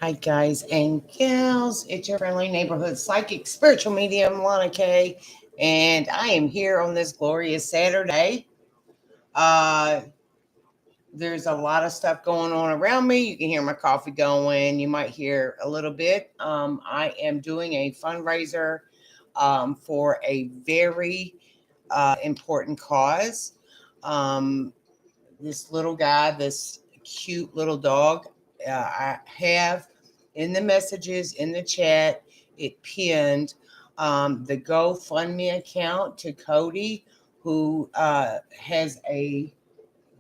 Hi, guys and gals. It's your friendly neighborhood psychic spiritual medium, Lana K. And I am here on this glorious Saturday. Uh, there's a lot of stuff going on around me. You can hear my coffee going. You might hear a little bit. I am doing a fundraiser for a very important cause. Um, this little guy, this cute little dog, I have in the messages in the chat, it pinned the GoFundMe account to Kodi, who has a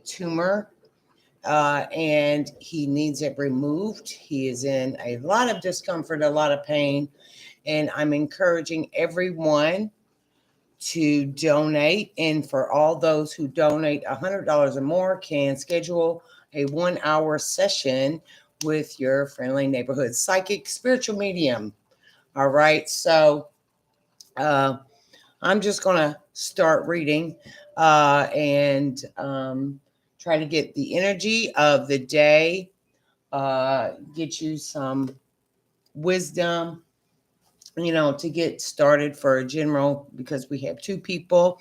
tumor and he needs it removed. He is in a lot of discomfort, a lot of pain, and I'm encouraging everyone to donate. And for all those who donate $100 or more, can schedule a 1 hour session with your friendly neighborhood psychic spiritual medium. All right. So uh, I'm just going to start reading and try to get the energy of the day, get you some wisdom, to get started for a general, because we have two people.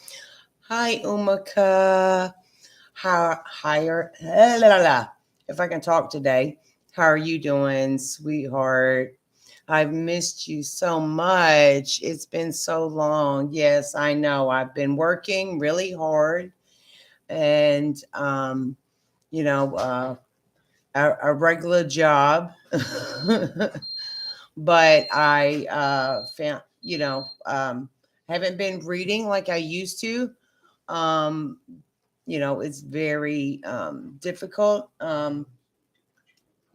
Hi, Umaka. How higher? If I can talk today, how are you doing, sweetheart? I've missed you so much. It's been so long. Yes, I know. I've been working really hard, and you know, uh, a regular job, but I found, haven't been reading like I used to. Um, it's very difficult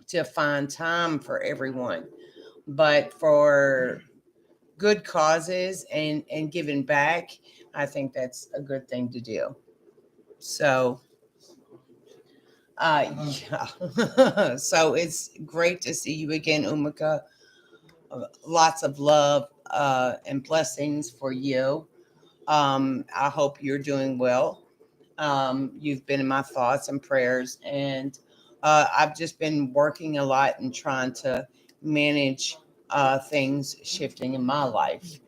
to find time for everyone, but for good causes and giving back, I think that's a good thing to do. So, yeah. So it's great to see you again, Umika. Lots of love and blessings for you. I hope you're doing well. You've been in my thoughts and prayers, and I've just been working a lot and trying to manage things shifting in my life,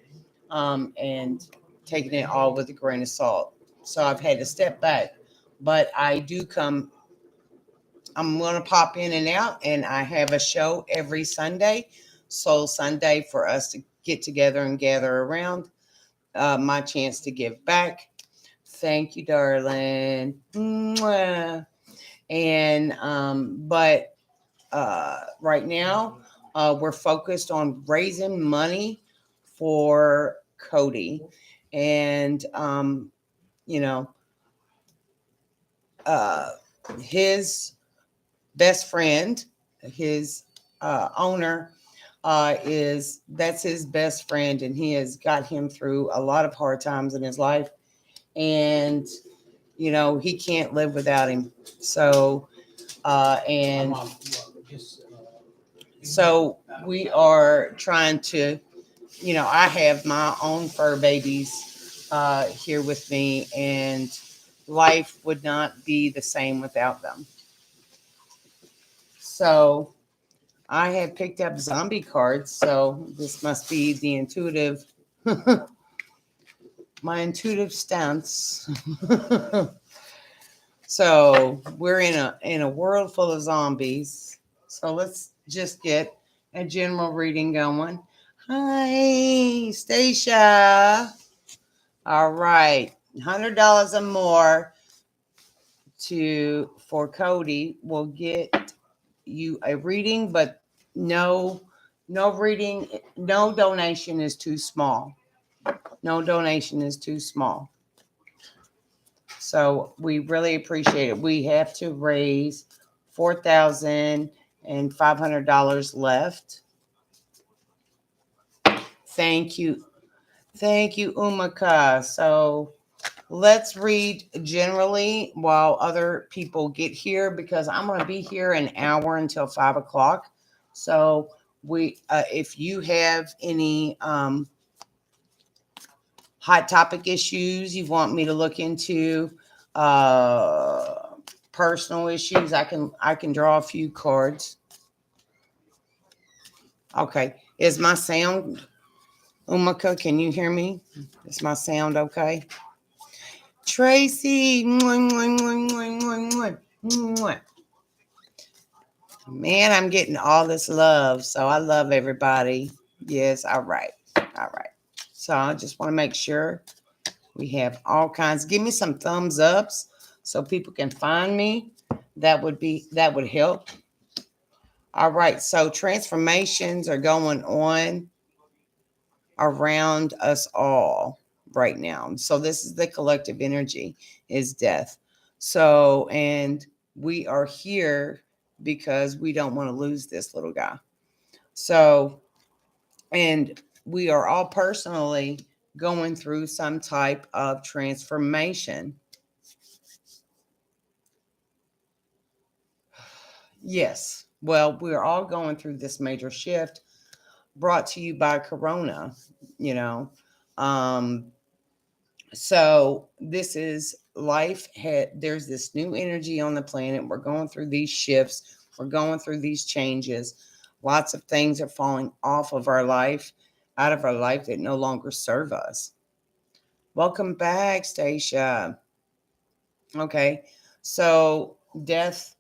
and taking it all with a grain of salt. So I've had to step back, but I do come. I'm going to pop in and out, and I have a show every Sunday, Soul Sunday, for us to get together and gather around. My chance to give back. Thank you, darling. Mwah. And but right now, we're focused on raising money for Kodi, and you know, uh, his best friend, his owner, is that's his best friend, and he has got him through a lot of hard times in his life, and he can't live without him. So and so we are trying to, I have my own fur babies here with me, and life would not be the same without them. So I have picked up zombie cards, so this must be the intuitive, my intuitive stance. So we're in a world full of zombies. So let's just get a general reading going. Hi, Stacia. All right, $100 or more to for Kodi will get you a reading, but no, no reading, no donation is too small. No donation is too small. So we really appreciate it. We have to raise $4,500 left. Thank you. Thank you, Umaka. So let's read generally while other people get here, because I'm going to be here an hour until 5 o'clock. So if you have any hot topic issues you want me to look into, uh, personal issues, I can draw a few cards. Okay. Is my sound, Umaka, can you hear me? Is my sound okay? Tracy. Mwah, mwah, mwah, mwah, mwah, mwah, mwah. Man, I'm getting all this love. So I love everybody. Yes. All right. All right. So I just want to make sure we have all kinds. Give me some thumbs ups so people can find me. That would help. All right. So transformations are going on around us all right now. So this is the collective energy is death. So and we are here because we don't want to lose this little guy. So and we are all personally going through some type of transformation. Yes. Well, we're all going through this major shift brought to you by Corona, you know. Um, so this is life there's this new energy on the planet. We're going through these shifts, we're going through these changes. Lots of things are falling off of our life, out of our life that no longer serve us. Welcome back, Stacia. Okay. So death,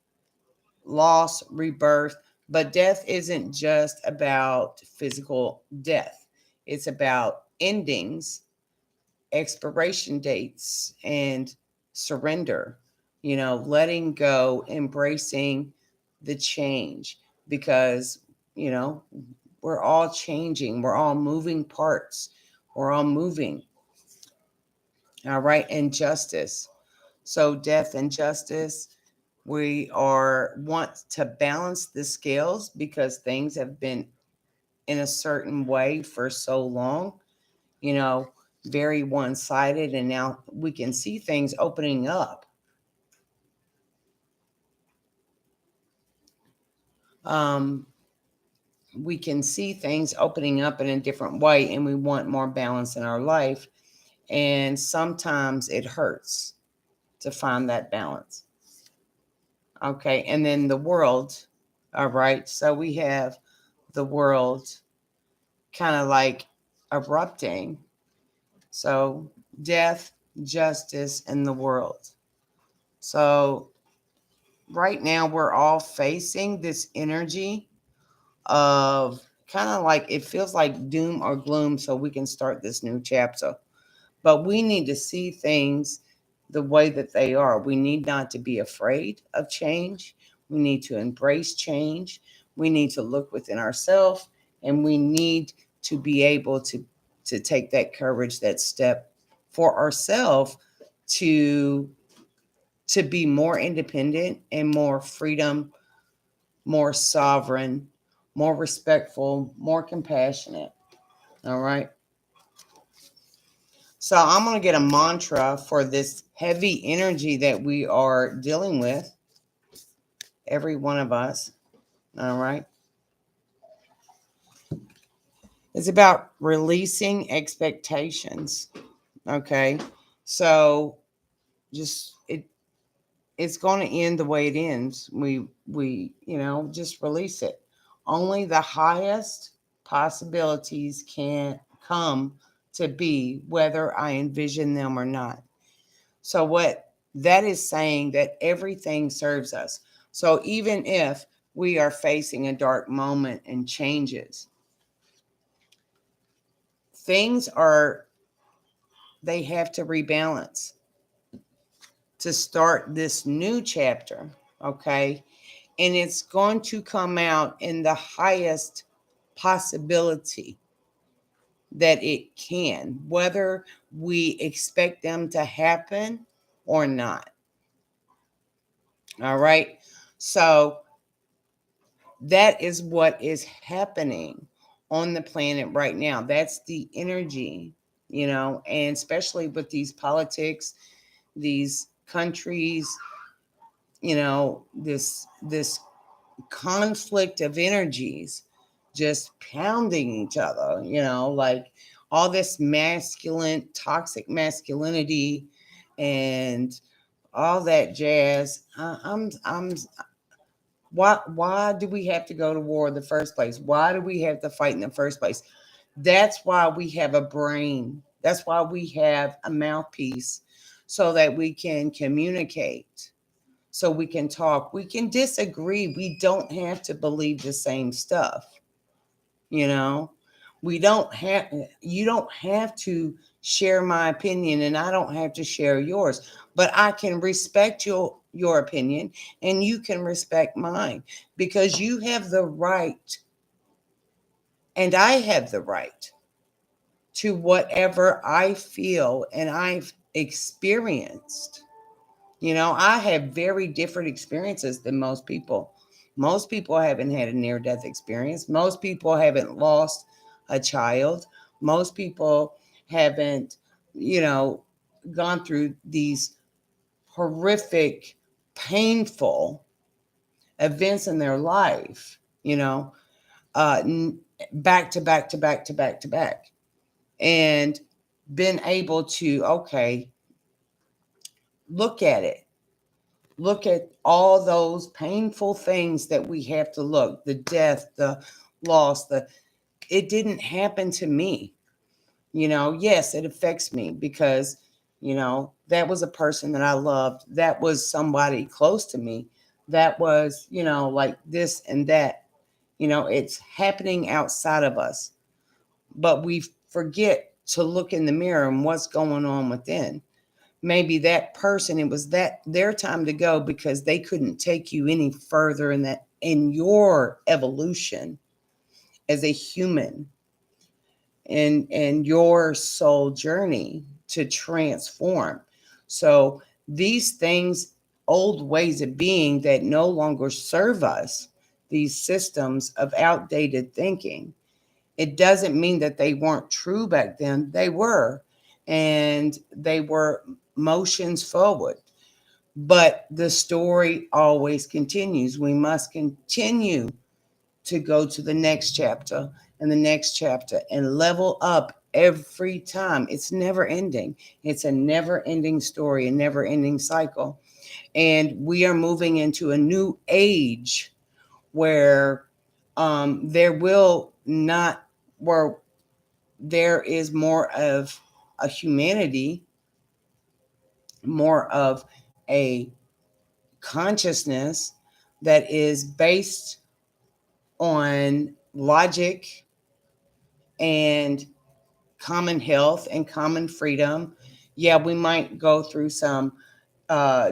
loss, rebirth, but death isn't just about physical death. It's about endings, expiration dates, and surrender, letting go, embracing the change because, you know, we're all changing, we're all moving parts, we're all moving. All right. And justice. So, death and justice, we are want to balance the scales because things have been in a certain way for so long, you know, very one-sided, and now we can see things opening up. Um, we can see things opening up in a different way, and we want more balance in our life. And sometimes it hurts to find that balance. Okay, and then the world. All right, so we have the world kind of like erupting. So, death, justice, and the world. So, right now, we're all facing this energy of kind of like it feels like doom or gloom, so we can start this new chapter. But we need to see things the way that they are. We need not to be afraid of change. We need to embrace change. We need to look within ourselves, and we need to be able to take that courage, that step for ourselves to to be more independent and more freedom, more sovereign, more respectful, more compassionate. All right. So I'm going to get a mantra for this heavy energy that we are dealing with, every one of us. All right. It's about releasing expectations. Okay. So just it's going to end the way it ends. We just release it. Only the highest possibilities can come to be, whether I envision them or not. So what that is saying that everything serves us. So even if we are facing a dark moment and changes, things are they have to rebalance to start this new chapter, okay? And it's going to come out in the highest possibility that it can, whether we expect them to happen or not. All right. So that is what is happening on the planet right now. That's the energy, and especially with these politics, these countries, this conflict of energies just pounding each other, like all this masculine, toxic masculinity and all that jazz. I'm Why do we have to go to war in the first place? Why do we have to fight in the first place? That's why we have a brain. That's why we have a mouthpiece, so that we can communicate, so we can talk. We can disagree. We don't have to believe the same stuff, you know? We don't have You don't have to share my opinion and I don't have to share yours, but I can respect your opinion and you can respect mine, because you have the right and I have the right to whatever I feel and I've experienced. I have very different experiences than most people. Most people haven't had a near death experience. Most people haven't lost a child. Most people haven't, you know, gone through these horrific, painful events in their life, uh, back to back to back to back to back. And been able to, okay, look at it. Look at all those painful things that we have to look, the death, the loss, it didn't happen to me. Yes, it affects me because, that was a person that I loved. That was somebody close to me. That was, like this and that. It's happening outside of us, but we forget to look in the mirror and what's going on within. Maybe that person, it was that their time to go because they couldn't take you any further in your evolution as a human, and your soul journey to transform. So these things, old ways of being that no longer serve us, these systems of outdated thinking, it doesn't mean that they weren't true back then. They were, and they were motions forward. But the story always continues. We must continue to go to the next chapter and the next chapter and level up every time. It's never ending. It's a never ending story, a never ending cycle. And we are moving into a new age where there will not, where there is more of a humanity, more of a consciousness that is based on logic and common health and common freedom. Yeah, we might go through some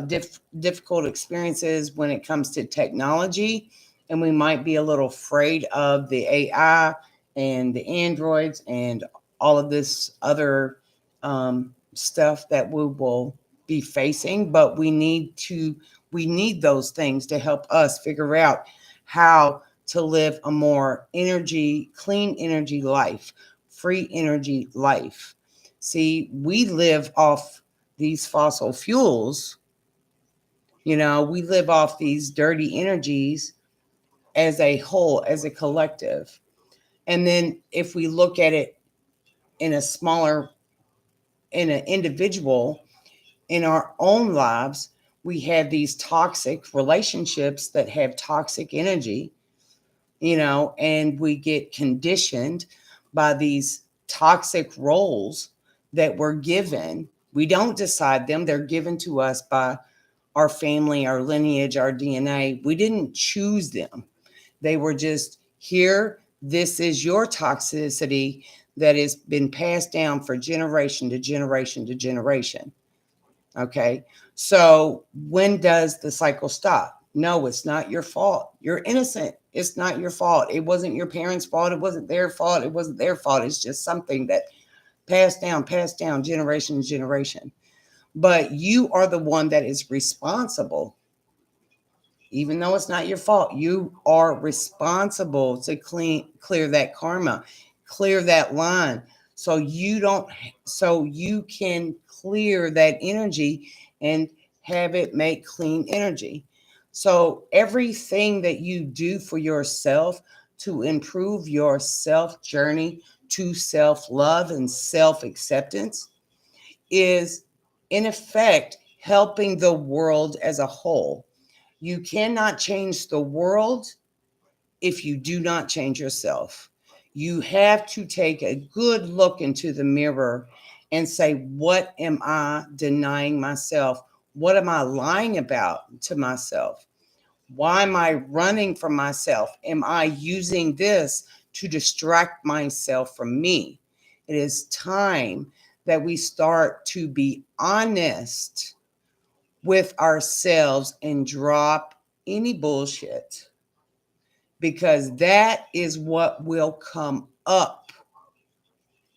difficult experiences when it comes to technology, and we might be a little afraid of the AI and the androids and all of this other stuff that we will be facing. But we need those things to help us figure out how to live a more clean energy life, free energy life. See, we live off these fossil fuels, we live off these dirty energies as a whole, as a collective. And then if we look at it in a smaller, in an individual, in our own lives, we have these toxic relationships that have toxic energy, and we get conditioned by these toxic roles that we're given. We don't decide them, they're given to us by our family, our lineage, our DNA. We didn't choose them. They were just here. This is your toxicity that has been passed down for generation to generation to generation. Okay. So when does the cycle stop? No, it's not your fault. You're innocent. It's not your fault. It wasn't your parents' fault. It wasn't their fault. It wasn't their fault. It's just something that passed down, generation to generation. But you are the one that is responsible. Even though it's not your fault, you are responsible to clear that karma, clear that line, so you can clear that energy and have it make clean energy. So everything that you do for yourself to improve your self journey to self love and self acceptance is in effect helping the world as a whole. You cannot change the world if you do not change yourself. You have to take a good look into the mirror and say, what am I denying myself? What am I lying about to myself? Why am I running from myself? Am I using this to distract myself from me? It is time that we start to be honest with ourselves and drop any bullshit, because that is what will come up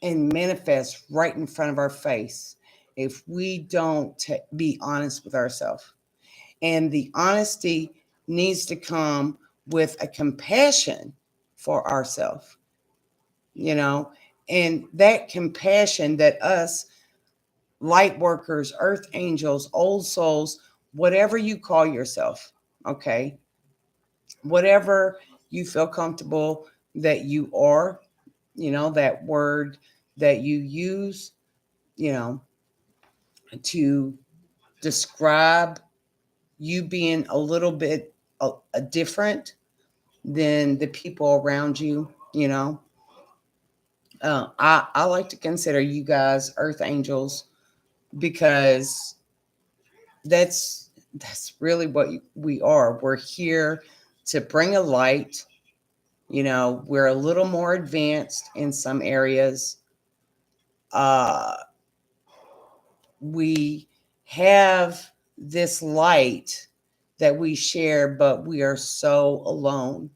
and manifest right in front of our face if we don't be honest with ourselves. And the honesty needs to come with a compassion for ourselves, you know, and that compassion that us light workers, earth angels, old souls, whatever you call yourself, okay, whatever you feel comfortable that you are, that word that you use, you know, to describe you being a little bit a different than the people around you, I like to consider you guys earth angels, because that's really what we are. We're here to bring a light. We're a little more advanced in some areas. uh we have this light that we share, but we are so alone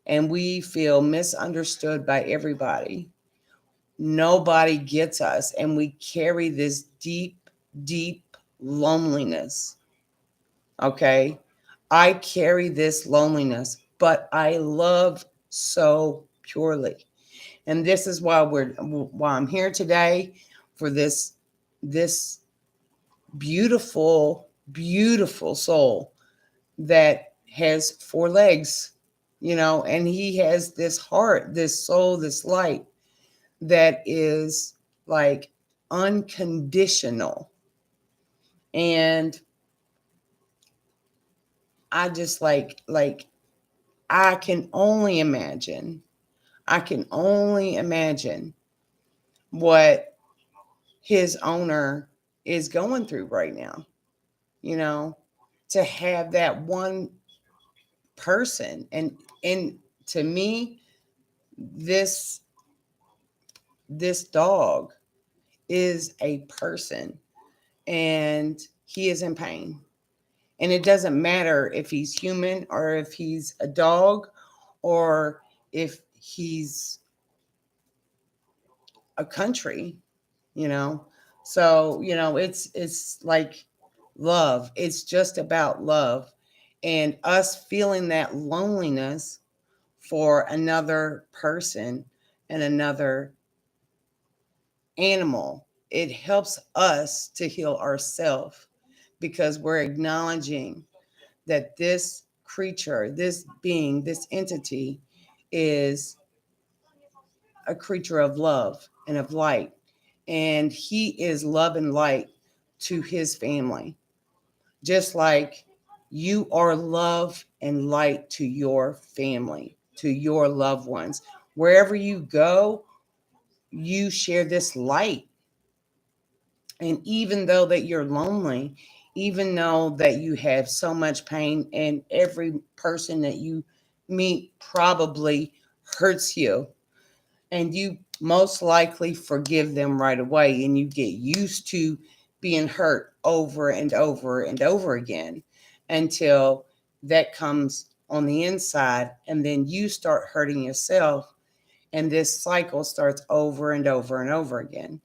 and we feel misunderstood by everybody. Nobody gets us, and we carry this deep, deep loneliness. Okay. I carry this loneliness, but I love so purely. And this is why I'm here today, for this beautiful, beautiful soul that has four legs, and he has this heart, this soul, this light that is like unconditional. And I just like I can only imagine. I can only imagine what his owner is going through right now, you know, to have that one person. And to me, this this dog is a person, and he is in pain. And it doesn't matter if he's human or if he's a dog or if he's a country, you know. So, it's like love. It's just about love, and us feeling that loneliness for another person and another animal. It helps us to heal ourselves, because we're acknowledging that this creature, this being, this entity is a creature of love and of light. And he is love and light to his family, just like you are love and light to your family, to your loved ones. Wherever you go, you share this light. And even though that you're lonely, even though that you have so much pain, and every person that you meet probably hurts you, and you most likely forgive them right away, and you get used to being hurt over and over and over again until that comes on the inside, and then you start hurting yourself, and this cycle starts over and over and over again.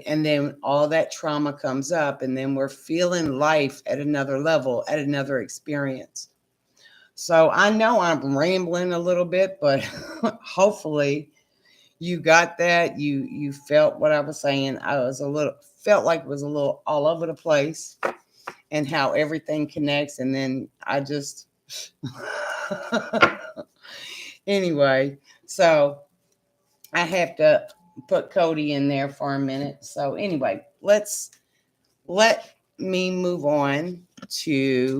And then all that trauma comes up, and then we're feeling life at another level, at another experience. So I know I'm rambling a little bit, but hopefully you got that. You felt what I was saying. I was a little felt like it was a little all over the place, and how everything connects. And then I just anyway, so I have to put Kodi in there for a minute. So anyway, let me move on to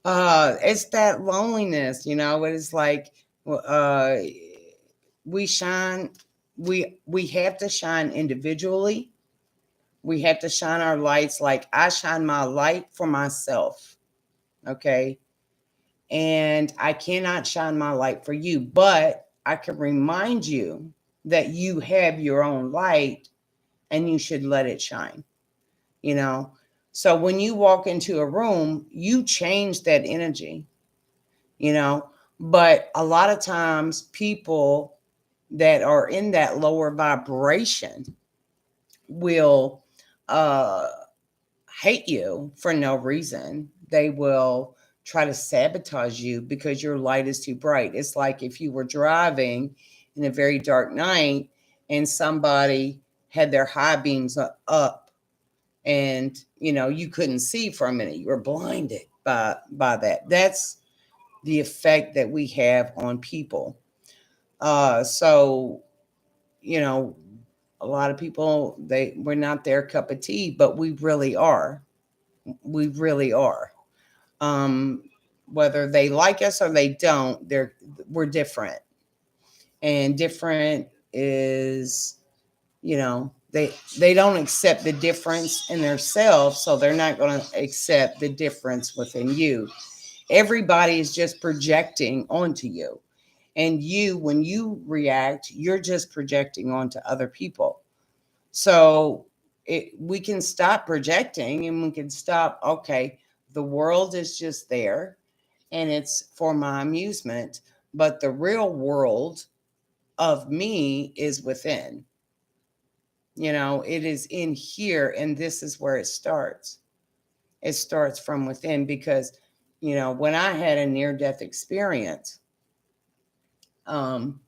It's that loneliness, it's like, uh, we shine, we have to shine individually. We have to shine our lights. Like I shine my light for myself. Okay. And I cannot shine my light for you, but I can remind you that you have your own light and you should let it shine, you know? So when you walk into a room, you change that energy, you know? But a lot of times people that are in that lower vibration will uh hate you for no reason. They will try to sabotage you because your light is too bright. It's like if you were driving in a very dark night and somebody had their high beams up, and you couldn't see for a minute. You were blinded by that. That's the effect that we have on people. So you know a lot of people, we're not their cup of tea, but we really are. We really are. um Whether they like us or they don't, we're different. And different is, they don't accept the difference in themselves, so they're not going to accept the difference within you. Everybody is just projecting onto you, and when you react, you're just projecting onto other people. So we can stop projecting, and we can stop. Okay, the world is just there and it's for my amusement, but the real world of me is within. It is in here, and this is where it starts. It starts from within because, when I had a near death experience, um,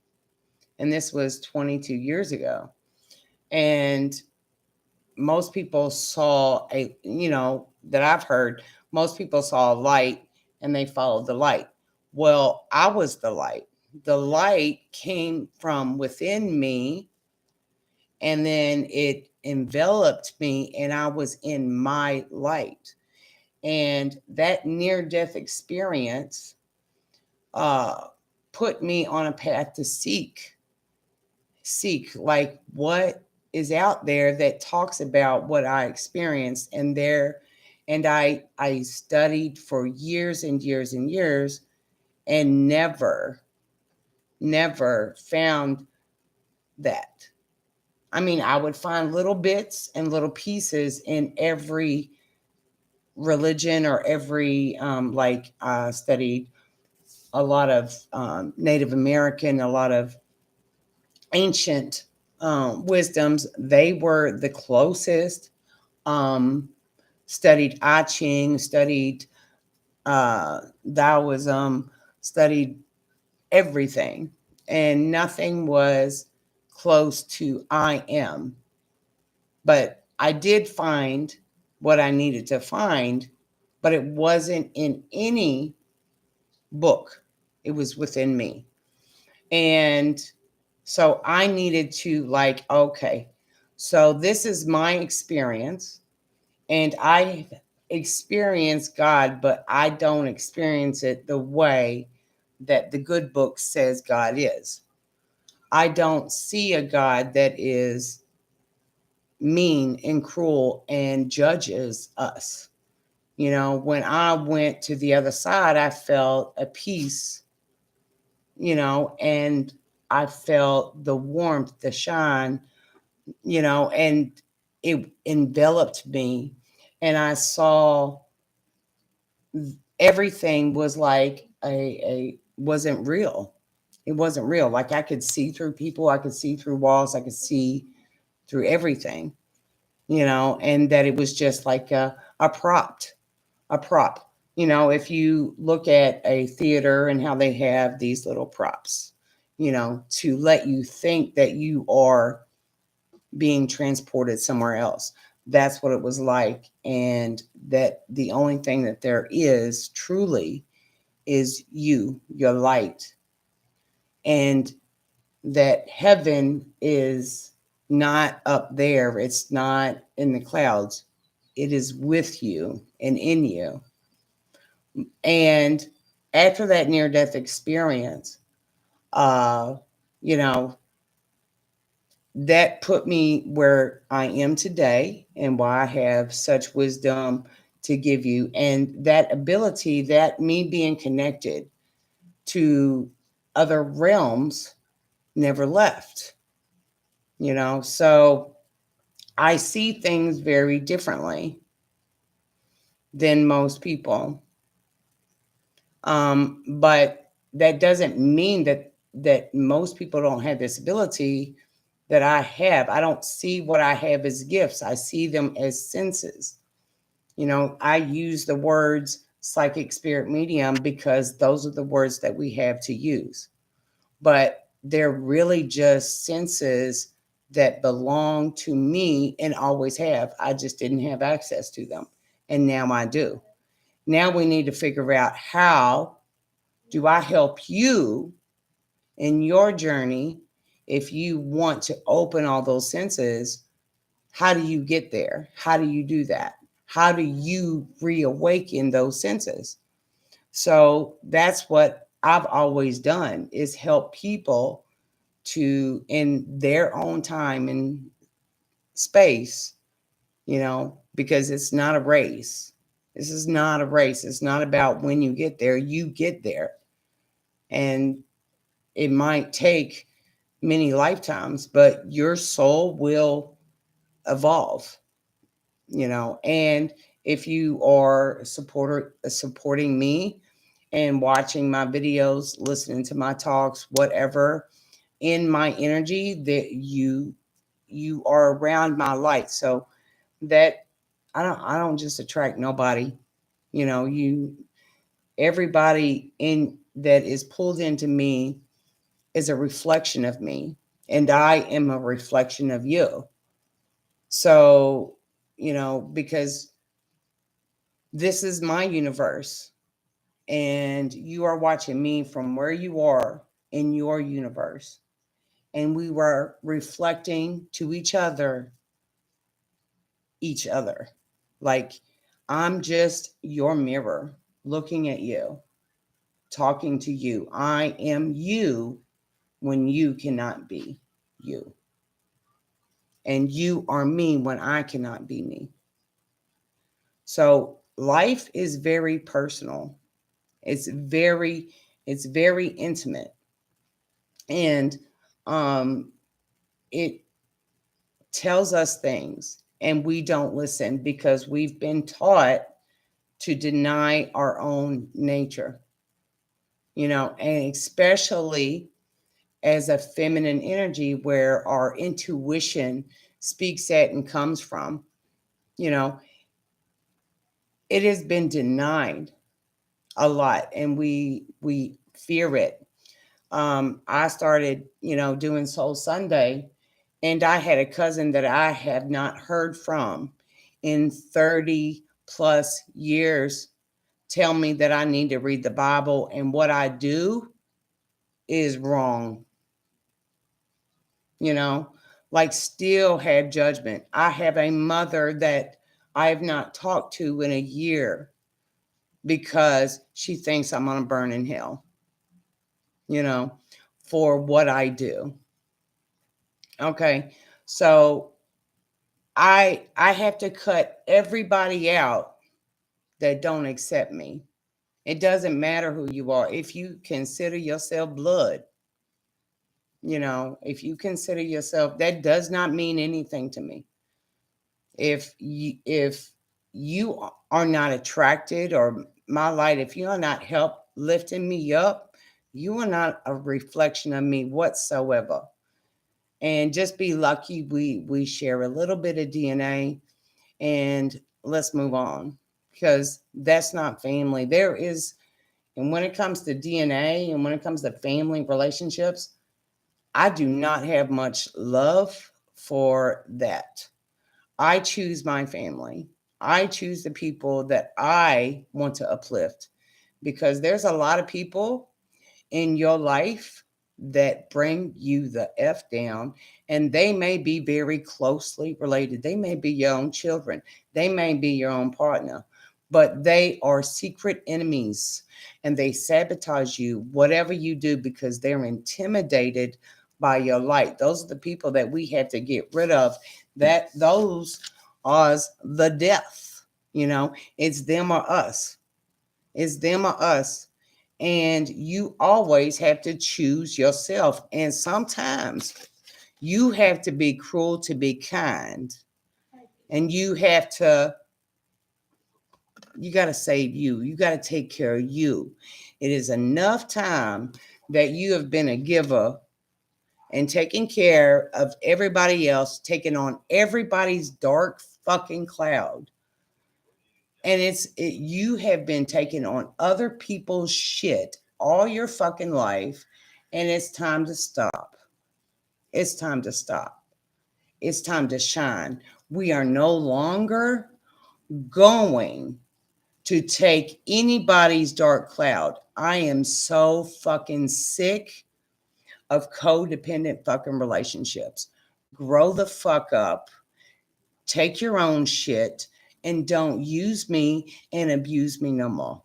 and this was 22 years ago, and most people saw that I've heard, most people saw a light and they followed the light. Well, I was the light. The light came from within me, and then it enveloped me, and I was in my light. And that near death experience uh, put me on a path to seek like what is out there that talks about what I experienced. And I studied for years and years and years, and never found that. I mean, I would find little bits and little pieces in every religion, or every like I studied a lot of Native American, a lot of ancient wisdoms. They were the closest. Um, Studied I Ching, studied Taoism, studied everything, and nothing was close to I am. But I did find what I needed to find, but it wasn't in any book. It was within me. And so I needed to, like, okay, so this is my experience, and I experience God, but I don't experience it the way that the good book says God is. I don't see a God that is mean and cruel and judges us. When I went to the other side, I felt a peace, and I felt the warmth, the shine, and it enveloped me. And I saw everything was like a wasn't real. It wasn't real. Like I could see through people, I could see through walls, I could see through everything, and that it was just like a prop, a prop. If you look at a theater and how they have these little props, to let you think that you are being transported somewhere else. That's what it was like. And that the only thing that there is truly is you, your light. And that heaven is not up there, it's not in the clouds, it is with you and in you. And after that near death experience, uh, you know, that put me where I am today and why I have such wisdom to give you. And that ability, that me being connected to other realms never left, So I see things very differently than most people. But that doesn't mean that most people don't have this ability that I have. I don't see what I have as gifts. I see them as senses. I use the words psychic, spirit, medium because those are the words that we have to use. But they're really just senses that belong to me and always have. I just didn't have access to them. And now I do. Now we need to figure out, how do I help you in your journey? If you want to open all those senses, how do you get there? How do you do that? How do you reawaken those senses? So that's what I've always done, is help people to, in their own time and space, because it's not a race. This is not a race. It's not about when you get there. You get there. And it might take many lifetimes, but your soul will evolve, And if you are supporting me and watching my videos, listening to my talks, whatever, in my energy, that you are around my light. So that I don't just attract nobody. You Everybody in that is pulled into me is a reflection of me, and I am a reflection of you. So, because this is my universe, and you are watching me from where you are in your universe, and we were reflecting to each other. Like, I'm just your mirror looking at you, talking to you. I am you when you cannot be you. And you are me when I cannot be me. So life is very personal. It's very, it's very intimate. And um, it tells us things, and we don't listen because we've been taught to deny our own nature, and especially as a feminine energy where our intuition speaks at and comes from, you know, it has been denied a lot, and we fear it. I started, doing Soul Sunday, and I had a cousin that I have not heard from in 30 plus years tell me that I need to read the Bible, and what I do is wrong, you know, like still have judgment. I have a mother that I have not talked to in a year because she thinks I'm going to burn in hell, you know, for what I do. Okay. So I have to cut everybody out that don't accept me. It doesn't matter who you are. If you consider yourself blood, if you consider yourself, that does not mean anything to me. If you are not attracted, or my light, if you are not help lifting me up, you are not a reflection of me whatsoever. And just be lucky we share a little bit of DNA, and let's move on, because that's not family. There is, and when it comes to DNA and when it comes to family relationships, I do not have much love for that. I choose my family. I choose the people that I want to uplift, because there's a lot of people in your life that bring you the F down, and they may be very closely related. They may be your own children, they may be your own partner, but they are secret enemies and they sabotage you, whatever you do, because they're intimidated by your light. Those are the people that we had to get rid of. That those are the death. It's them or us. It's them or us. And you always have to choose yourself. And sometimes you have to be cruel to be kind. And you got to save you. You got to take care of you. It is enough time that you have been a giver and taking care of everybody else, taking on everybody's dark fucking cloud. And you have been taking on other people's shit all your fucking life, and it's time to stop. It's time to stop. It's time to shine. We are no longer going to take anybody's dark cloud. I am so fucking sick of codependent fucking relationships. Grow the fuck up. Take your own shit and don't use me and abuse me no more.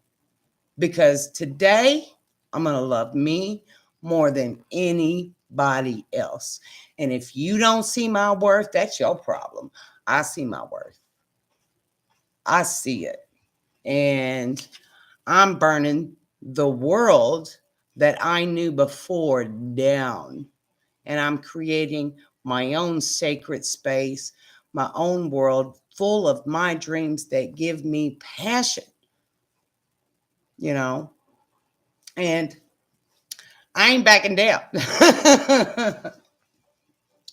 Because today I'm going to love me more than anybody else. And if you don't see my worth, that's your problem. I see my worth. I see it. And I'm burning the world that I knew before down. And I'm creating my own sacred space, my own world full of my dreams that give me passion, you know, and I ain't backing down.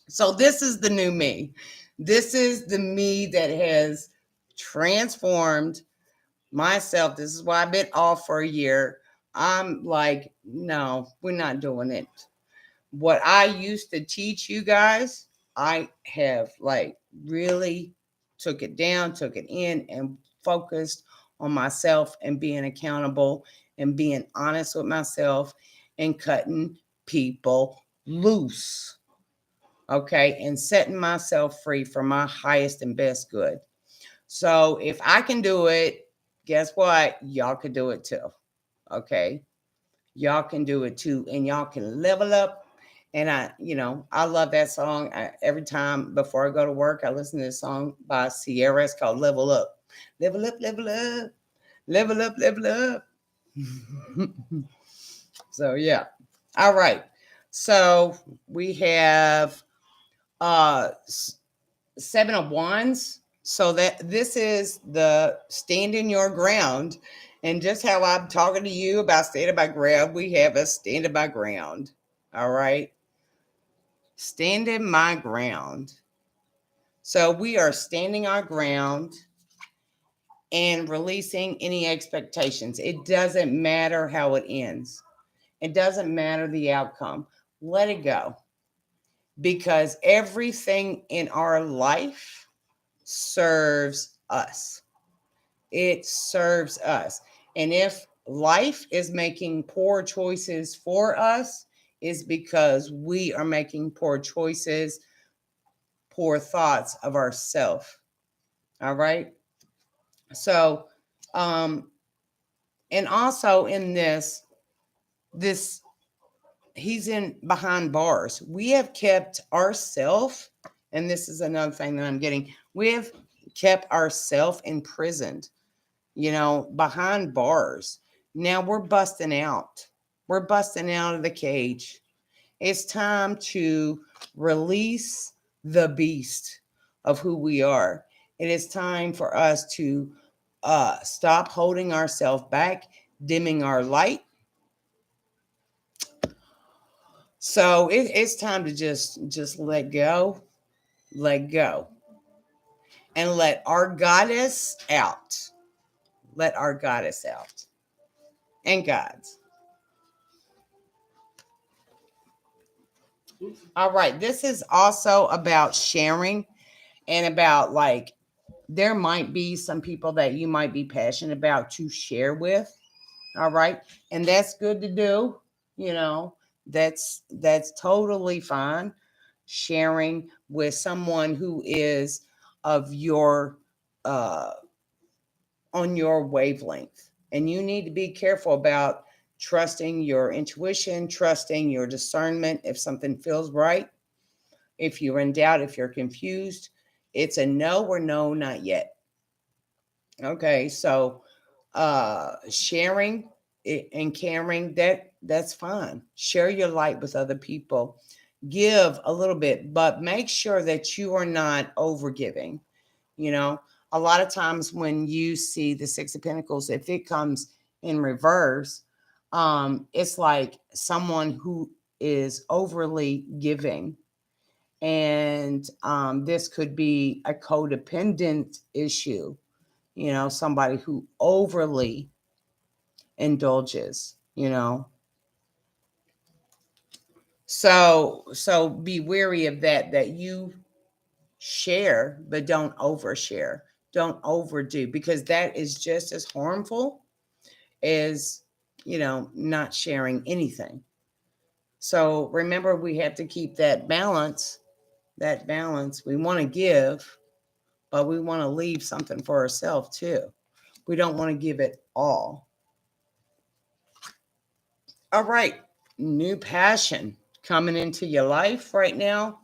So this is the new me. This is the me that has transformed myself. This is why I've been off for a year. I'm like, no, we're not doing it. What I used to teach you guys, I have like really took it down, took it in, and focused on myself and being accountable and being honest with myself and cutting people loose. Okay. And setting myself free for my highest and best good. So if I can do it, guess what? Y'all could do it too. Okay. Y'all can do it too. And y'all can level up. And I love that song. Every time before I go to work, I listen to this song by Sierra. It's called Level Up. Level up, level up, level up, level up. So yeah. All right. So we have uh 7 of Wands. So that this is the standing your ground. And just how I'm talking to you about standing my ground, we have a standing my ground. All right. Standing my ground. So we are standing our ground and releasing any expectations. It doesn't matter how it ends. It doesn't matter the outcome. Let it go. Because everything in our life serves us. It serves us. And if life is making poor choices for us, is because we are making poor choices, poor thoughts of ourselves. All right. So, and also in this, he's in behind bars. We have kept ourselves, and this is another thing that I'm getting. We have kept ourselves imprisoned, behind bars. Now we're busting out. We're busting out of the cage. It's time to release the beast of who we are. It is time for us to stop holding ourselves back, dimming our light. So it's time to just let go, and let our goddess out. Let our goddess out, and God's. All right. This is also about sharing and about like there might be some people that you might be passionate about to share with. All right. And that's good to do. You know, That's totally fine. Sharing with someone who is of your uh on your wavelength. And you need to be careful about trusting your intuition, trusting your discernment. If something feels right, if you're in doubt, if you're confused, it's a no or no, not yet. Okay, so sharing and caring, that's fine. Share your light with other people. Give a little bit, but make sure that you are not overgiving. You know, a lot of times when you see the Six of Pentacles, if it comes in reverse, it's like someone who is overly giving. And this could be a codependent issue, you know, somebody who overly indulges, you know. So be wary of that you share but don't overshare. Don't overdo, because that is just as harmful as, you know, not sharing anything. So remember, we have to keep that balance. That balance. We want to give, but we want to leave something for ourselves too. We don't want to give it all. All right. New passion coming into your life right now.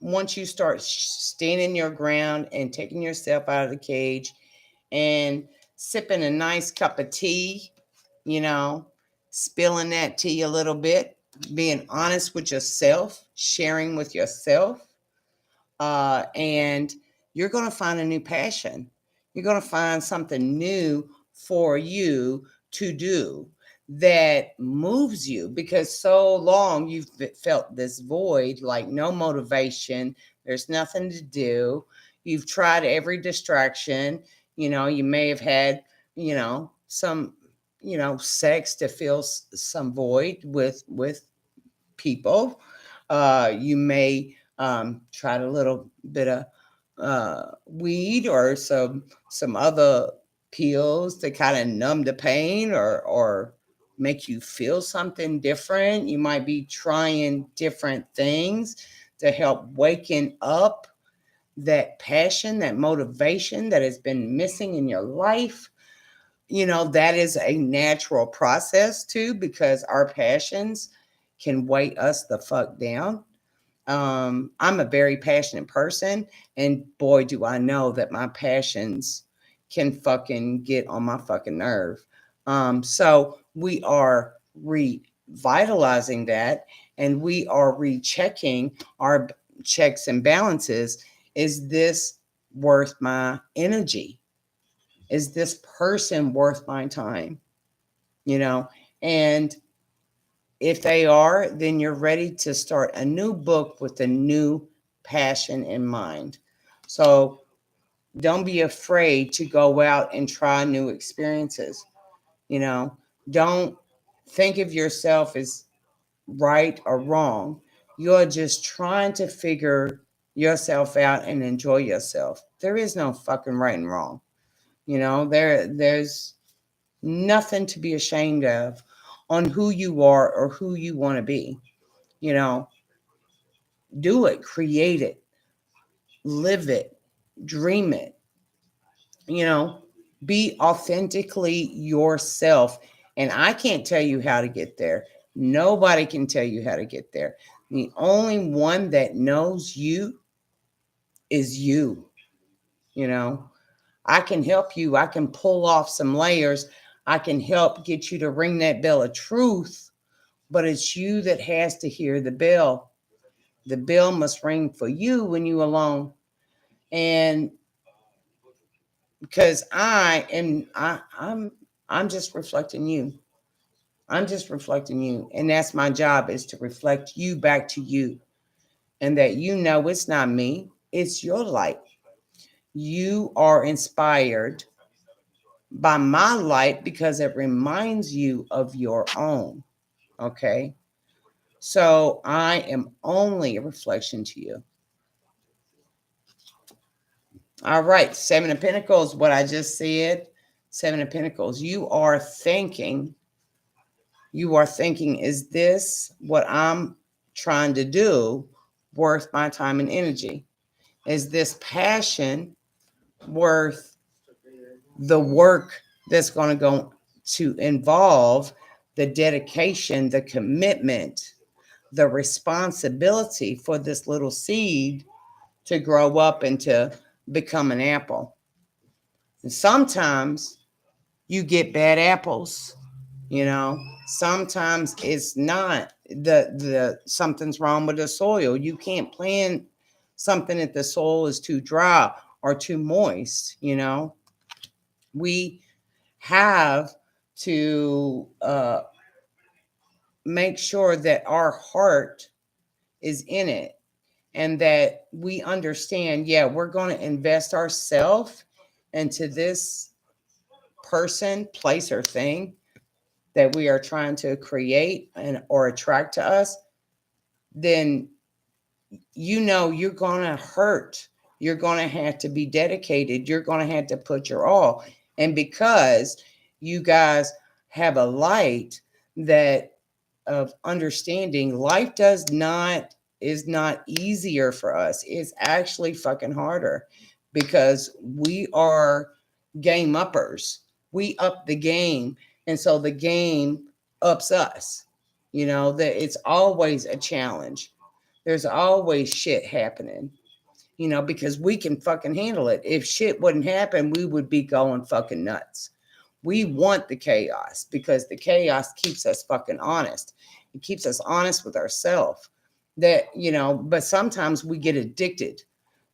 Once you start standing your ground and taking yourself out of the cage and sipping a nice cup of tea, you know, spilling that tea a little bit, being honest with yourself, sharing with yourself, and you're going to find a new passion. You're going to find something new for you to do that moves you, because so long you've felt this void, like no motivation, there's nothing to do. You've tried every distraction. You know, you may have had, you know, some, you know, sex to fill some void with people. You may tried a little bit of weed or some other pills to kind of numb the pain, or make you feel something different. You might be trying different things to help waken up that passion, that motivation that has been missing in your life. You know, that is a natural process too, because our passions can weigh us the fuck down. I'm a very passionate person, and boy, do I know that my passions can fucking get on my fucking nerve. So we are revitalizing that, and we are rechecking our checks and balances. Is this worth my energy? Is this person worth my time? You know, and if they are, then you're ready to start a new book with a new passion in mind. So don't be afraid to go out and try new experiences. You know, don't think of yourself as right or wrong. You're just trying to figure yourself out and enjoy yourself. There is no fucking right and wrong. You know, there's nothing to be ashamed of on who you are or who you want to be. You know, do it, create it, live it, dream it, you know, be authentically yourself. And I can't tell you how to get there. Nobody can tell you how to get there. The only one that knows you is you. You know, I can help you, I can pull off some layers, I can help get you to ring that bell of truth, but it's you that has to hear the bell. The bell must ring for you when you alone. And because I'm just reflecting you. I'm just reflecting you. And that's my job, is to reflect you back to you. And that you know it's not me, it's your light. You are inspired by my light because it reminds you of your own. Okay. So I am only a reflection to you. All right. Seven of Pentacles, what I just said. Seven of Pentacles. You are thanking You are thinking, is this what I'm trying to do worth my time and energy? Is this passion worth the work that's going to go to involve the dedication, the commitment, the responsibility for this little seed to grow up and to become an apple? And sometimes you get bad apples, you know. Sometimes it's not the something's wrong with the soil. You can't plant something if the soil is too dry or too moist, you know. We have to make sure that our heart is in it and that we understand, yeah, we're going to invest ourselves into this person, place, or thing that we are trying to create and or attract to us. Then you know you're going to hurt. You're going to have to be dedicated. You're going to have to put your all. And because you guys have a light that of understanding, life does not is not easier for us. It's actually fucking harder because we are game uppers. We up the game, and so the game ups us. You know that it's always a challenge. There's always shit happening, you know, because we can fucking handle it. If shit wouldn't happen, we would be going fucking nuts. We want the chaos because the chaos keeps us fucking honest. It keeps us honest with ourselves. That, you know, but sometimes we get addicted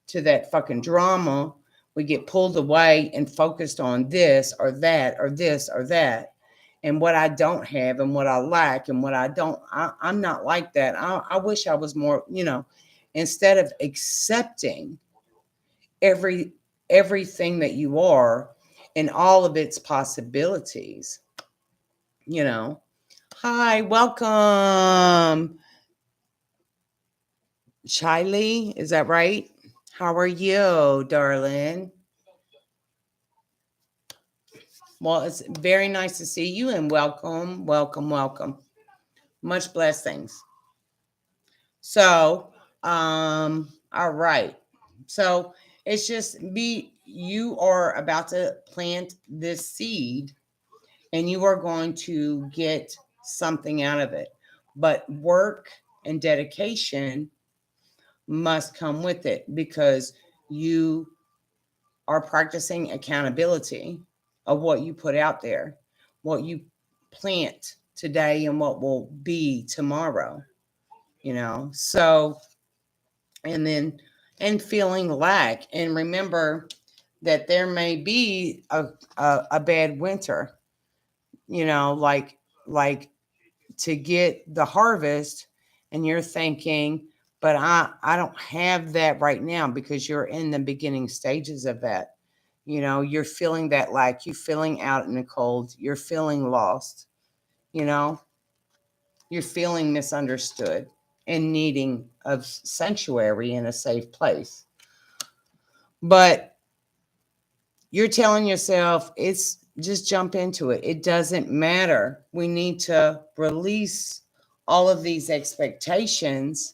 to that fucking drama. We get pulled away and focused on this or that or this or that. And what I don't have and what I lack and what I don't, I'm not like that. I wish I was more, you know, instead of accepting every everything that you are and all of its possibilities, you know. Hi, welcome. Shiley, is that right? How are you, darling? Well, it's very nice to see you and welcome, welcome, welcome. Much blessings. So, all right. So it's just you are about to plant this seed and you are going to get something out of it. But work and dedication must come with it because you are practicing accountability of what you put out there, what you plant today and what will be tomorrow, you know. So, and then, and feeling lack. And remember that there may be a bad winter, you know, like to get the harvest and you're thinking, but I don't have that right now because you're in the beginning stages of that. You know, you're feeling that lack, you're feeling out in the cold, you're feeling lost, you know, you're feeling misunderstood and needing of sanctuary in a safe place. But you're telling yourself it's just jump into it. It doesn't matter. We need to release all of these expectations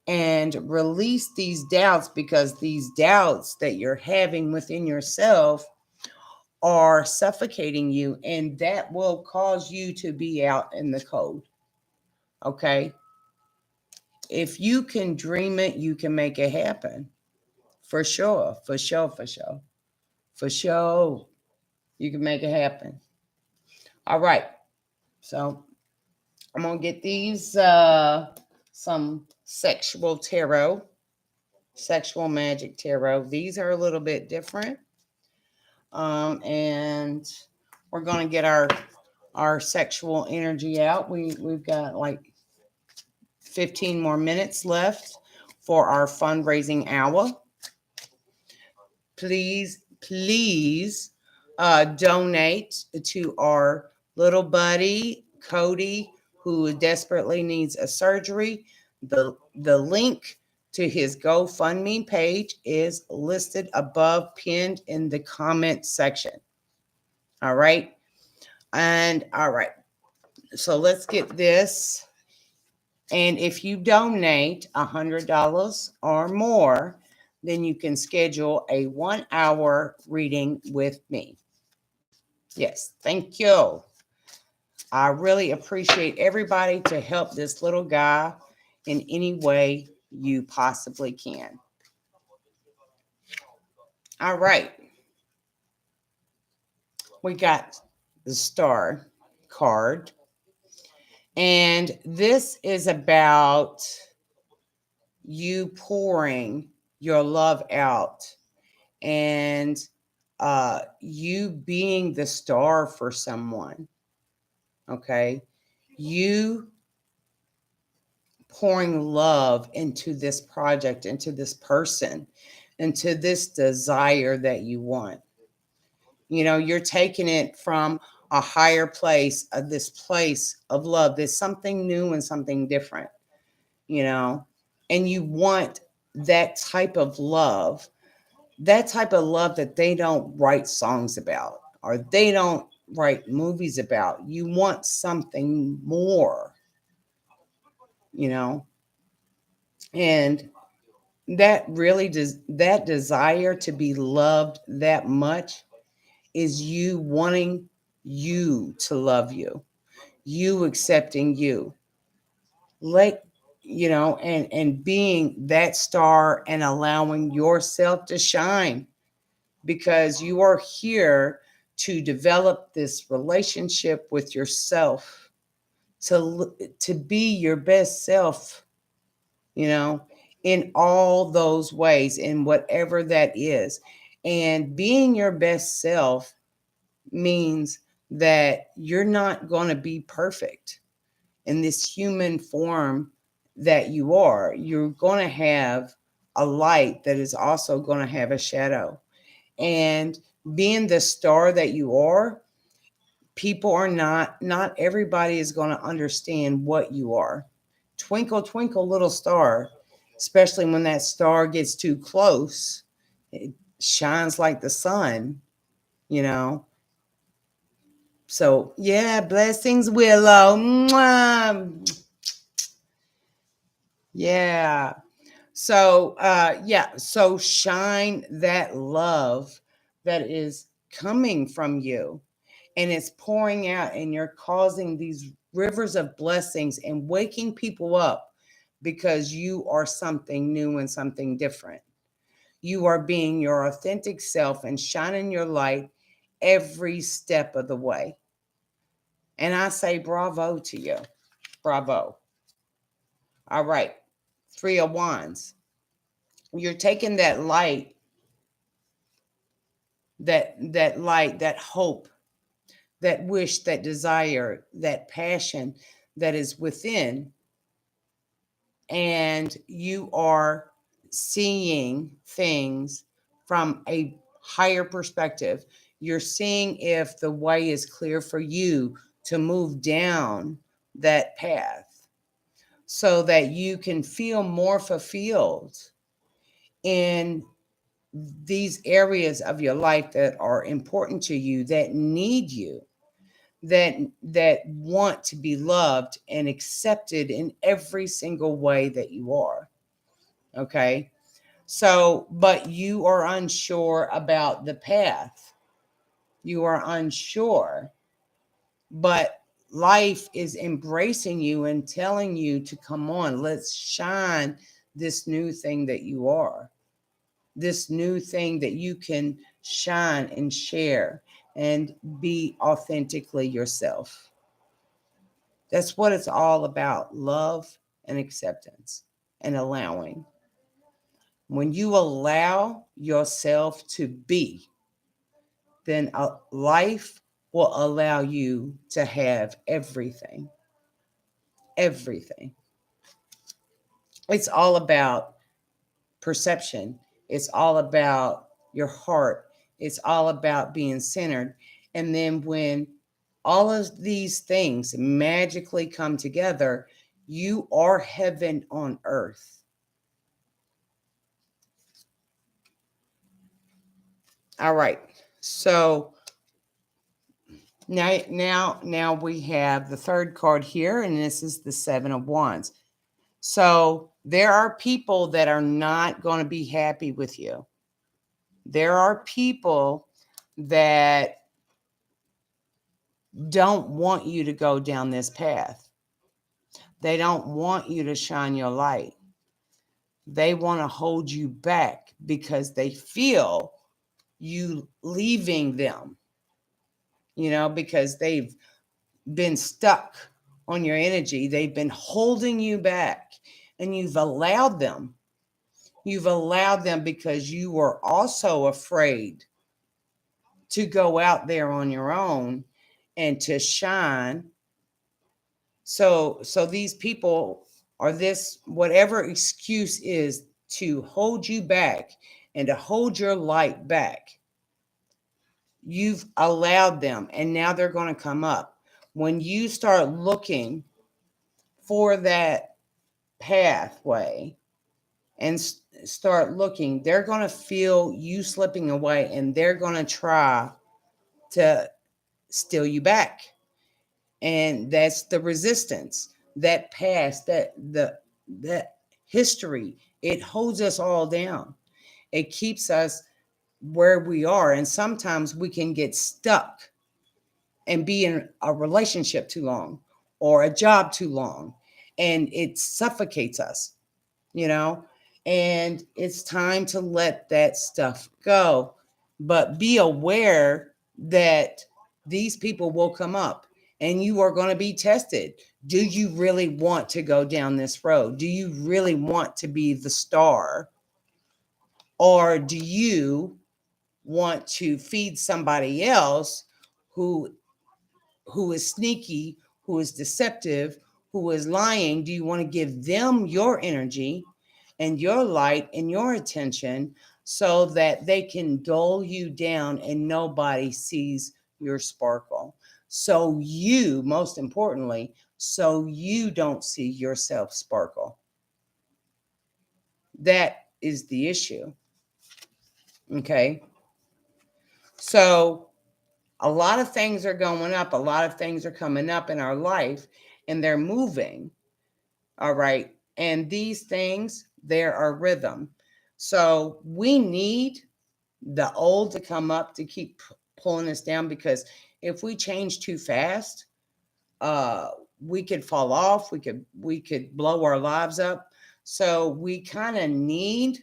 and release these doubts because these doubts that you're having within yourself are suffocating you and that will cause you to be out in the cold. Okay. If you can dream it, you can make it happen. For sure. For sure. For sure. For sure. You can make it happen. All right. So I'm gonna get these some sexual magic tarot. These are a little bit different. And we're gonna get our sexual energy out. We've got like 15 more minutes left for our fundraising hour. Please donate to our little buddy Kodi, who desperately needs a surgery. The link to his GoFundMe page is listed above, pinned in the comment section. All right. And all right. So let's get this. And if you donate $100 or more, then you can schedule a 1 hour reading with me. Yes, thank you. I really appreciate everybody to help this little guy in any way you possibly can. All right, we got the star card, and this is about you pouring your love out and you being the star for someone. Okay, you pouring love into this project, into this person, into this desire that you want. You know, you're taking it from a higher place, of this place of love. There's something new and something different, you know, and you want that type of love, that type of love that they don't write songs about or they don't write movies about. You want something more, you know, and that really does, that desire to be loved that much is you wanting you to love you, you accepting you, like, you know, and being that star and allowing yourself to shine, because you are here to develop this relationship with yourself, to be your best self, you know, in all those ways, in whatever that is. And being your best self means that you're not going to be perfect in this human form that you are. You're going to have a light that is also going to have a shadow. And being the star that you are, people are not everybody is going to understand what you are. Twinkle twinkle little star, especially when that star gets too close, it shines like the sun, you know. So yeah, blessings, Willow. Mwah. Yeah. So yeah, so shine that love that is coming from you, and it's pouring out, and you're causing these rivers of blessings and waking people up, because you are something new and something different. You are being your authentic self and shining your light every step of the way. And I say bravo to you. Bravo. All right. Three of Wands. You're taking that light, that light, that hope, that wish, that desire, that passion that is within, and you are seeing things from a higher perspective. You're seeing if the way is clear for you to move down that path, so that you can feel more fulfilled in these areas of your life that are important to you, that need you, that want to be loved and accepted in every single way that you are. Okay, so but you are unsure about the path, you are unsure, but life is embracing you and telling you to come on, let's shine this new thing that you are, this new thing that you can shine and share and be authentically yourself. That's what it's all about, love and acceptance and allowing. When you allow yourself to be, then life will allow you to have everything. Everything. It's all about perception. It's all about your heart. It's all about being centered. And then when all of these things magically come together, you are heaven on earth. All right. So Now we have the third card here, and this is the Seven of Wands. So there are people that are not going to be happy with you. There are people that don't want you to go down this path. They don't want you to shine your light. They want to hold you back because they feel you leaving them, because they've been stuck on your energy. They've been holding you back, and you've allowed them. You've allowed them because you were also afraid to go out there on your own and to shine. So these people, or this whatever excuse is to hold you back and to hold your light back, you've allowed them, and now they're going to come up. When you start looking for that pathway and start looking, they're going to feel you slipping away, and they're going to try to steal you back. And that's the resistance, that past, that history. It holds us all down. It keeps us where we are, and sometimes we can get stuck and be in a relationship too long or a job too long, and it suffocates us, you know and it's time to let that stuff go. But be aware that these people will come up, and you are going to be tested. Do you really want to go down this road? Do you really want to be the star, or do you want to feed somebody else who who is sneaky, who is deceptive, who is lying? Do you want to give them your energy and your light and your attention so that they can dull you down and nobody sees your sparkle? So you, most importantly, so you don't see yourself sparkle. That is the issue. Okay. So a lot of things are going up, a lot of things are coming up in our life, and they're moving. All right. And these things, there are rhythm. So we need the old to come up to keep pulling us down, because if we change too fast, uh we could fall off, we could blow our lives up. So we kind of need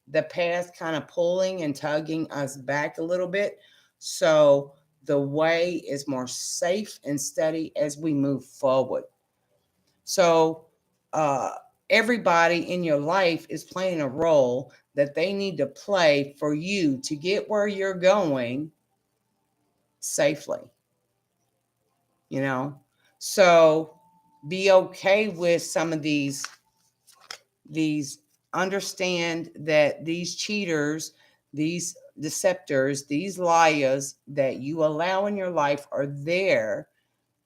the past kind of pulling and tugging us back a little bit, so the way is more safe and steady as we move forward. So uh everybody in your life is playing a role that they need to play for you to get where you're going safely, you know so be okay with some of these understand that these cheaters, these deceptors, these liars that you allow in your life are there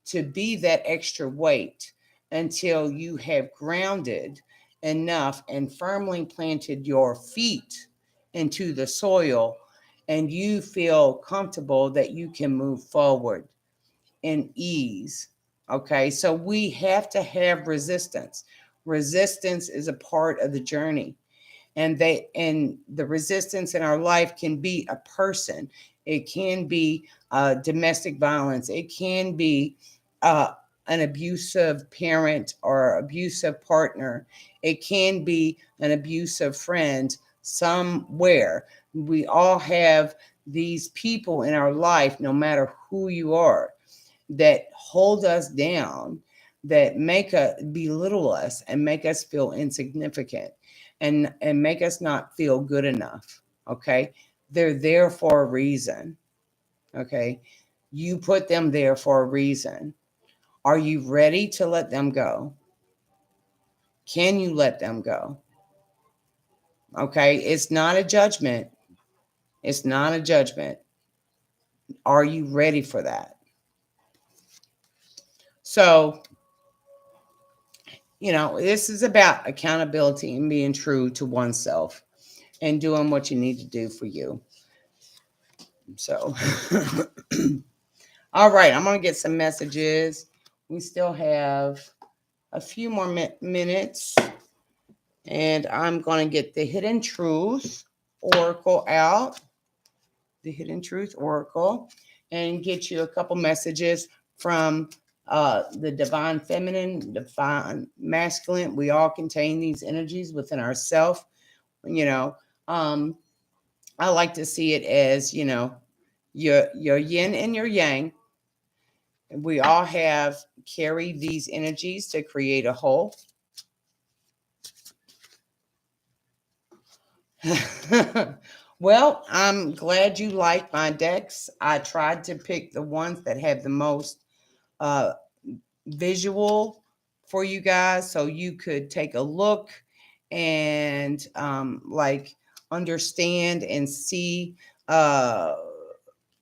to be that extra weight until you have grounded enough and firmly planted your feet into the soil, and you feel comfortable that you can move forward in ease. Okay, so we have to have resistance. Resistance is a part of the journey, and the resistance in our life can be a person. It can be domestic violence. It can be uh, an abusive parent or abusive partner. It can be an abusive friend somewhere. We all have these people in our life, no matter who you are, that hold us down, that make us belittle us and make us feel insignificant, and make us not feel good enough. Okay, they're there for a reason. Okay, you put them there for a reason. Are you ready to let them go? Can you let them go? Okay, it's not a judgment. It's not a judgment. Are you ready for that? So this is about accountability and being true to oneself and doing what you need to do for you. So All right, I'm going to get some messages. We still have a few more minutes, and I'm going to get the Hidden Truth Oracle out, the Hidden Truth Oracle, and get you a couple messages from the divine feminine, divine masculine. We all contain these energies within ourselves. You know, um, I like to see it as, your yin and your yang. We all have carried these energies to create a whole. Well, I'm glad you like my decks. I tried to pick the ones that have the most uh, visual for you guys so you could take a look and like understand and see.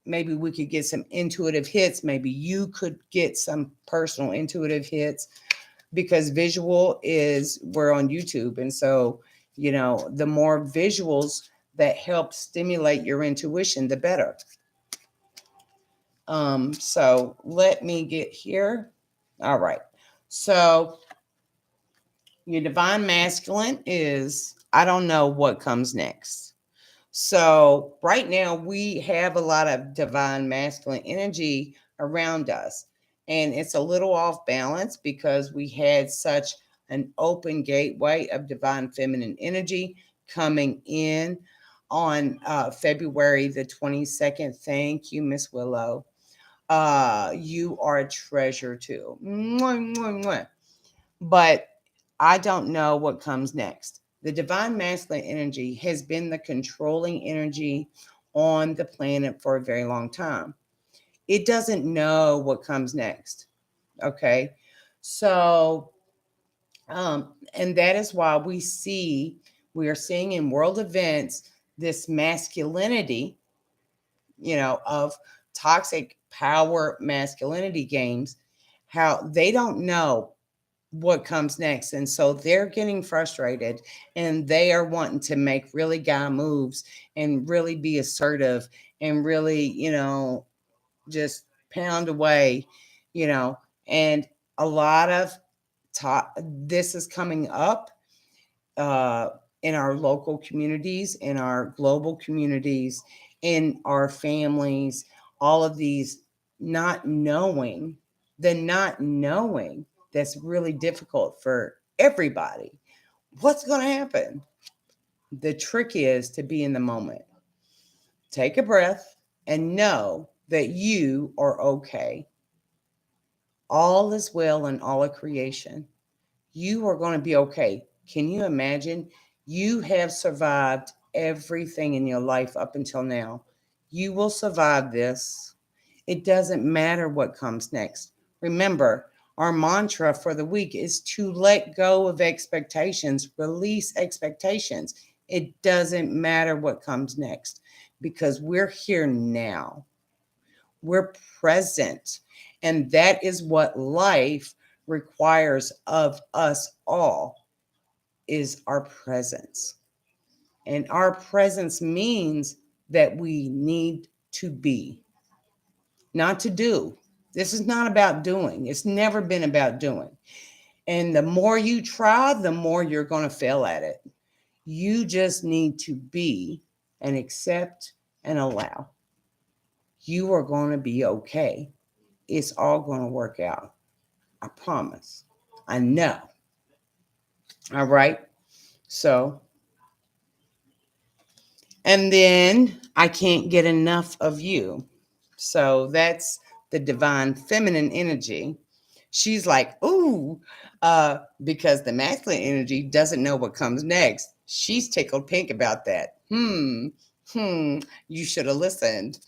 Maybe we could get some intuitive hits. Maybe you could get some personal intuitive hits, because visual is, we're on YouTube. And so, the more visuals that help stimulate your intuition, the better. So let me get here. All right. So your divine masculine is, I don't know what comes next. So right now we have a lot of divine masculine energy around us. And it's a little off balance because we had such an open gateway of divine feminine energy coming in on February the 22nd. Thank you, Miss Willow. You are a treasure too. Mwah, mwah, mwah. But I don't know what comes next. The divine masculine energy has been the controlling energy on the planet for a very long time. It doesn't know what comes next. Okay. So, and that is why we are seeing in world events this masculinity, of toxic power masculinity games, how they don't know what comes next. And so they're getting frustrated and they are wanting to make really guy moves and really be assertive and really, just pound away, you know, and a lot of this is coming up uh, in our local communities, in our global communities, in our families, all of these not knowing, the not knowing that's really difficult for everybody. What's going to happen? The trick is to be in the moment. Take a breath and know that you are okay. All is well in all of creation. You are going to be okay. Can you imagine? You have survived everything in your life up until now. You will survive this. It doesn't matter what comes next. Remember, our mantra for the week is to let go of expectations, release expectations. It doesn't matter what comes next because we're here now. We're present. And that is what life requires of us all, is our presence. And our presence means that we need to be, not to do. This is not about doing. It's never been about doing. And the more you try, the more you're going to fail at it. You just need to be and accept and allow. You are going to be okay. It's all going to work out. I promise. I know. All right. So, and then I can't get enough of you. So that's the divine feminine energy. She's like, ooh, because the masculine energy doesn't know what comes next. She's tickled pink about that. You should have listened.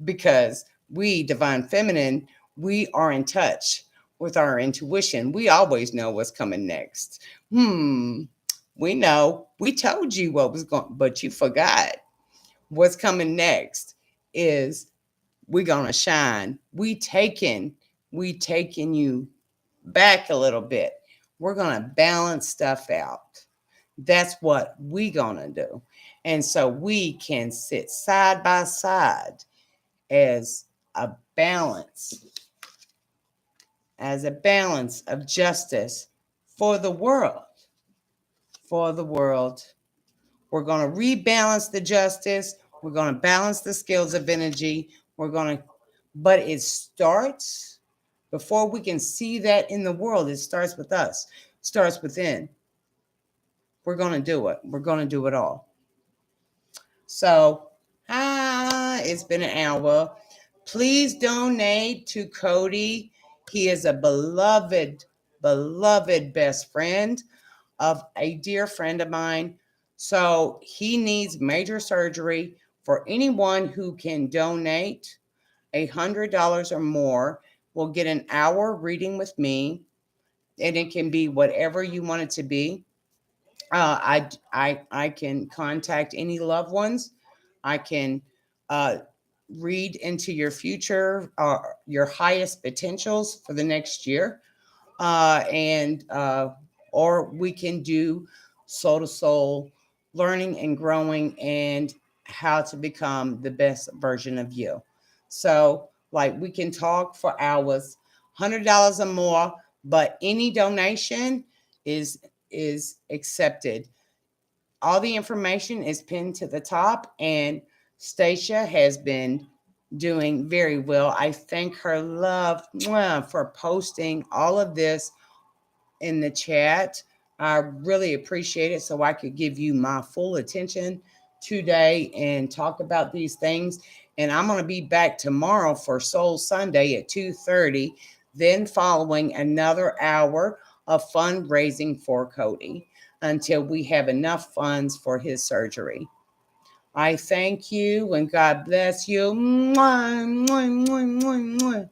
Because we, divine feminine, we are in touch with our intuition. We always know what's coming next. We know. We told you what was going, but you forgot. What's coming next is we're gonna shine. We taking you back a little bit. We're gonna balance stuff out. That's what we gonna do. And so we can sit side by side as a balance, of justice for the world. For the world. We're going to rebalance the justice. We're going to balance the scales of energy. But it starts before we can see that in the world. It starts with us, starts within. We're going to do it. We're going to do it all. So, it's been an hour. Please donate to Kodi. He is a beloved best friend of a dear friend of mine. So he needs major surgery. For anyone who can donate $100 or more, will get an hour reading with me, and it can be whatever you want it to be. I can contact any loved ones. I can read into your future, your highest potentials for the next year, or we can do soul to soul learning and growing and how to become the best version of you. So, like, we can talk for hours, $100 or more, but any donation is accepted. All the information is pinned to the top, and Stacia has been doing very well. I thank her love for posting all of this in the chat. I really appreciate it, so I could give you my full attention today and talk about these things. And I'm going to be back tomorrow for Soul Sunday at 2:30, then following another hour of fundraising for Kodi until we have enough funds for his surgery. I thank you and God bless you. Mwah, mwah, mwah, mwah, mwah.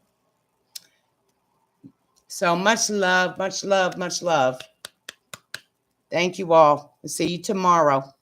So much love, much love, much love. Thank you all. See you tomorrow.